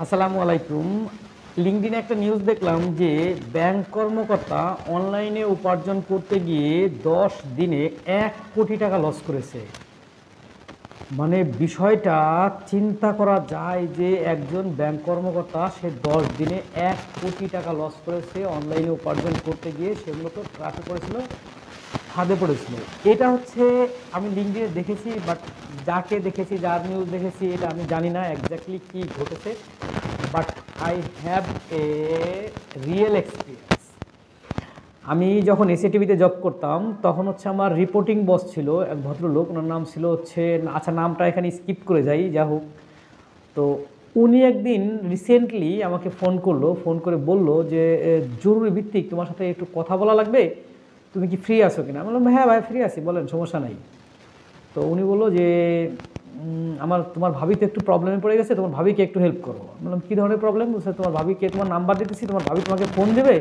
আসসালামু আলাইকুম। লিঙ্কডিনে একটা নিউজ দেখলাম যে ব্যাংক কর্মকর্তা অনলাইনে উপার্জন করতে গিয়ে 10 দিনে 1 কোটি টাকা লস করেছে। মানে বিষয়টা চিন্তা করা যায় যে একজন ব্যাংক কর্মকর্তা সে 10 দিনে 1 কোটি টাকা লস করেছে অনলাইনে উপার্জন করতে গিয়ে। সেগুলো তো ট্রাফে করেছিল, ফাঁদে পড়েছিল। এটা হচ্ছে আমি লিঙ্কডিনে দেখেছি, বাট যাকে দেখেছি, যার নিউজ দেখেছি, এটা আমি জানি না এক্স্যাক্টলি কী ঘটেছে। But I have a real experience. আমি যখন এসএটিভিতে জব করতাম তখন হচ্ছে আমার রিপোর্টিং বস ছিল এক ভদ্রলোক, ওনার নাম ছিল হচ্ছে, আচ্ছা নামটা এখানে স্কিপ করে যাই, যা হোক। তো উনি একদিন রিসেন্টলি আমাকে ফোন করলো, ফোন করে বলল যে জরুরি ভিত্তিক তোমার সাথে একটু কথা বলা লাগবে, তুমি কি ফ্রি আছো কিনা? আমি বললাম হ্যাঁ ভাই ফ্রি আছি, বলেন, সমস্যা নাই। তো উনি বললো যে তোমার ভাবি তো একটু প্রবলেমে পড়ে গেছে, তোমার ভাবিকে একটু হেল্প করো। আমি বললাম কী ধরনের প্রবলেম? বলছে তোমার ভাবিকে তোমার নাম্বার দিতেছি, তোমার ভাবি তোমাকে ফোন দেবে,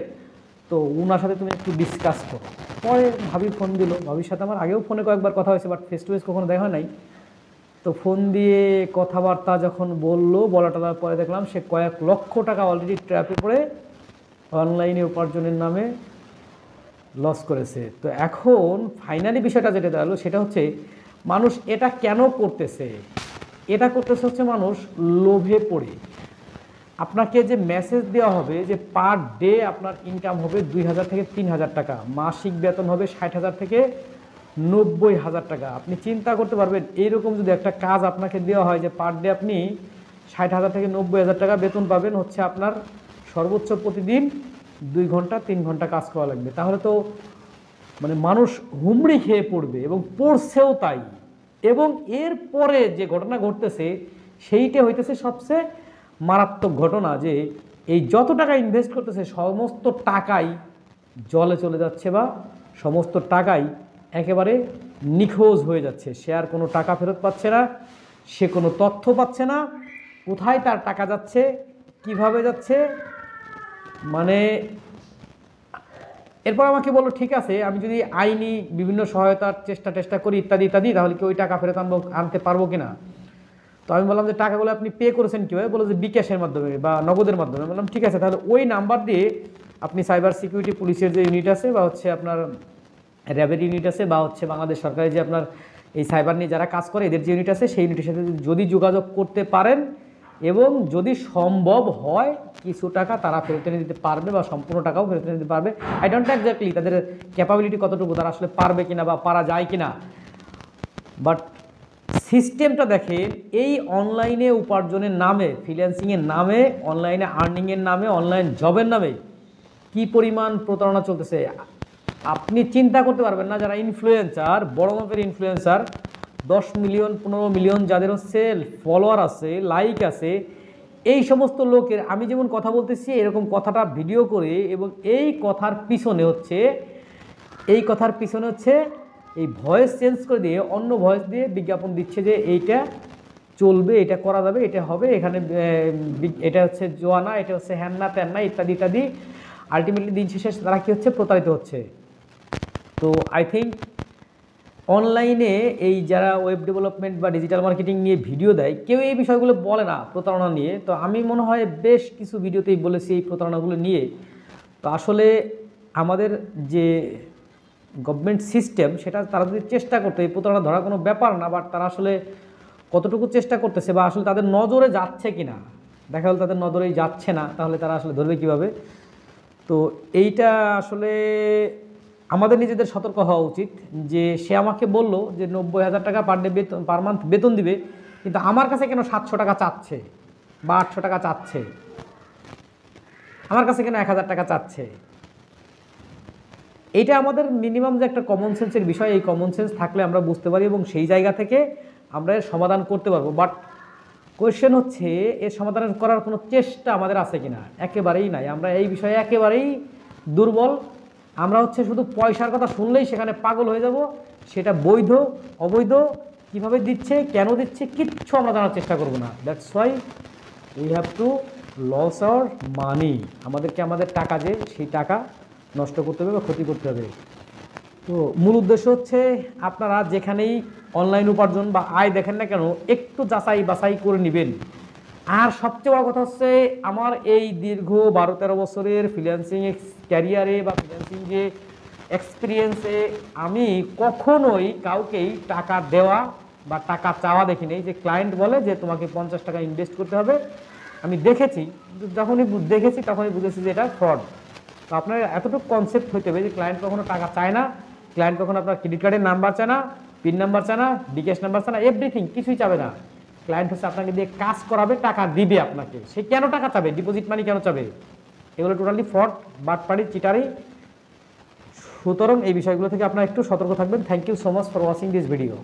তো ওনার সাথে তুমি একটু ডিসকাস করো। পরে ভাবি ফোন দিল, ভাবির সাথে আমার আগেও ফোনে কয়েকবার কথা হয়েছে, বাট ফেস টু ফেস কখনো দেখা নাই। তো ফোন দিয়ে কথাবার্তা যখন বললো, বলাটার পরে দেখলাম সে কয়েক লক্ষ টাকা অলরেডি ট্র্যাপে পড়ে অনলাইনে উপার্জনের নামে লস করেছে। তো এখন ফাইনালি বিষয়টা যেটা দাঁড়ালো সেটা হচ্ছে মানুষ এটা কেন করতেছে? এটা করতেছে হচ্ছে মানুষ লোভে পড়ে। আপনাকে যে মেসেজ দেওয়া হবে যে পার ডে আপনার ইনকাম হবে 2,000 থেকে 3,000 টাকা, মাসিক বেতন হবে 60,000 থেকে 90,000 টাকা। আপনি চিন্তা করতে পারবেন এইরকম যদি একটা কাজ আপনাকে দেওয়া হয় যে পার ডে আপনি 60,000 থেকে 90,000 টাকা বেতন পাবেন, হচ্ছে আপনার সর্বোচ্চ প্রতিদিন 2 ঘন্টা 3 ঘন্টা কাজ করা লাগবে, তাহলে তো মানে মানুষ হুমড়ি খেয়ে পড়বে, এবং পড়ছেও তাই। এবং এর পরে যে ঘটনা ঘটতেছে সেইটা হইতেছে সবচেয়ে মারাত্মক ঘটনা, যে এই যত টাকা ইনভেস্ট করতেছে সমস্ত টাকাই জলে চলে যাচ্ছে, বা সমস্ত টাকাই একেবারে নিখোঁজ হয়ে যাচ্ছে। সে আর কোনো টাকা ফেরত পাচ্ছে না, সে কোনো তথ্য পাচ্ছে না, কোথায় তার টাকা যাচ্ছে, কিভাবে যাচ্ছে। মানে এরপর আমাকে বললো ঠিক আছে, আমি যদি আইনি বিভিন্ন সহায়তার চেষ্টা করি ইত্যাদি ইত্যাদি, তাহলে কি ওই টাকা ফেরত আনতে পারবো কিনা? তো আমি বললাম যে টাকাগুলো আপনি পে করেছেন কীভাবে? বলো যে বিকাশের মাধ্যমে বা নগদের মাধ্যমে। বললাম ঠিক আছে, তাহলে ওই নাম্বার দিয়ে আপনি সাইবার সিকিউরিটি পুলিশের যে ইউনিট আছে, বা হচ্ছে আপনার র্যাবের ইউনিট আছে, বা হচ্ছে বাংলাদেশ সরকারের যে আপনার এই সাইবার নিয়ে যারা কাজ করে এদের যে ইউনিট আছে, সেই ইউনিটের সাথে যদি যোগাযোগ করতে পারেন এবং যদি সম্ভব হয় কিছু টাকা তারা ফেরত এনে দিতে পারবে, বা সম্পূর্ণ টাকাও ফেরত এনে দিতে পারবে। আই ডোন্ট এক্স্যাক্টলি তাদের ক্যাপাবিলিটি কতটুকু, তারা আসলে পারবে কিনা বা পারা যায় কিনা। বাট সিস্টেমটা দেখেন, এই অনলাইনে উপার্জনের নামে, ফ্রিল্যান্সিংয়ের নামে, অনলাইনে আর্নিংয়ের নামে, অনলাইন জবের নামে কি পরিমাণ প্রতারণা চলতেছে আপনি চিন্তা করতে পারবেন না। যারা ইনফ্লুয়েন্সার, বড় মাপের ইনফ্লুয়েন্সার, 10 মিলিয়ন 15 মিলিয়ন যাদের হচ্ছে ফলোয়ার আছে, লাইক আছে, এই সমস্ত লোকের আমি যেমন কথা বলতেছি এরকম কথাটা ভিডিও করে, এবং এই কথার পিছনে হচ্ছে এই ভয়েস চেঞ্জ করে দিয়ে অন্য ভয়েস দিয়ে বিজ্ঞাপন দিচ্ছে যে এইটা চলবে, এটা করা যাবে, এটা হবে, এখানে এটা হচ্ছে জোয়ানা, এটা হচ্ছে হ্যান্না ত্যান্না ইত্যাদি ইত্যাদি। আলটিমেটলি দিন শেষে তারা কী হচ্ছে? প্রতারিত হচ্ছে। তো আই থিঙ্ক অনলাইনে এই যারা ওয়েব ডেভেলপমেন্ট বা ডিজিটাল মার্কেটিং নিয়ে ভিডিও দেয়, কেউ এই বিষয়গুলো বলে না প্রতারণা নিয়ে। তো আমি মনে হয় বেশ কিছু ভিডিওতেই বলেছি এই প্রতারণাগুলো নিয়ে। তো আসলে আমাদের যে গভর্নমেন্ট সিস্টেম, সেটা তারা যদি চেষ্টা করতো, এই প্রতারণা ধরার কোনো ব্যাপার না, বাট তারা আসলে কতটুকু চেষ্টা করতেছে, বা আসলে তাদের নজরে যাচ্ছে কি না। দেখা গেল তাদের নজরেই যাচ্ছে না, তাহলে তারা আসলে ধরবে কীভাবে? তো এইটা আসলে আমাদের নিজেদের সতর্ক হওয়া উচিত। যে সে আমাকে বলল যে 90,000 টাকা পার ডে বেতন, পার মান্থ বেতন দিবে, কিন্তু আমার কাছে কেন 700 টাকা চাচ্ছে বা 800 টাকা চাচ্ছে, আমার কাছে কেন 1,000 টাকা চাচ্ছে? এইটা আমাদের মিনিমাম যে একটা কমন সেন্সের বিষয়, এই কমন সেন্স থাকলে আমরা বুঝতে পারি এবং সেই জায়গা থেকে আমরা এর সমাধান করতে পারবো। বাট কোয়েশ্চেন হচ্ছে এর সমাধান করার কোনো চেষ্টা আমাদের আছে কিনা? একেবারেই নাই। আমরা এই বিষয়ে একেবারেই দুর্বল। আমরা হচ্ছে শুধু পয়সার কথা শুনলেই সেখানে পাগল হয়ে যাব। সেটা বৈধ অবৈধ, কীভাবে দিচ্ছে, কেন দিচ্ছে, কিচ্ছু আমরা জানার চেষ্টা করব না। That's why we have to loss our money. আমাদেরকে আমাদের টাকা, যে সেই টাকা নষ্ট করতে হবে বা ক্ষতি করতে হবে। তো মূল উদ্দেশ্য হচ্ছে আপনারা যেখানেই অনলাইন উপার্জন বা আয় দেখেন না কেন, একটু যাচাই বাছাই করে নেবেন। আর সবচেয়ে বড় কথা হচ্ছে আমার এই দীর্ঘ 12-13 বছরের ফ্রিল্যান্সিং ক্যারিয়ারে বা ফ্রিল্যান্সিং যে এক্সপিরিয়েন্সে আমি কখনোই কাউকেই টাকা দেওয়া বা টাকা চাওয়া দেখিনি। যে ক্লায়েন্ট বলে যে তোমাকে 50 টাকা ইনভেস্ট করতে হবে, আমি দেখেছি, যখনই দেখেছি তখনই বুঝেছি যে এটা ফ্রড। তো আপনার এতটুকু কনসেপ্ট হইতে হবে যে ক্লায়েন্ট কখনো টাকা চায় না, ক্লায়েন্ট কখনো আপনার ক্রেডিট কার্ডের নাম্বার চায় না, পিন নাম্বার চায় না, বিকাশ নাম্বার চায় না, এভরিথিং কিছুই চাবে না। ক্লায়েন্ট হচ্ছে আপনাকে দিয়ে কাজ করাবে, টাকা দিবে আপনাকে। সে কেন টাকা চাবে, ডিপোজিট মানি কেন চাবে? এগুলো টোটালি ফ্রড, বাটপাড়ি, চিটারি। সুতরাং এই বিষয়গুলো থেকে আপনারা একটু সতর্ক থাকবেন। Thank you so much for watching this video.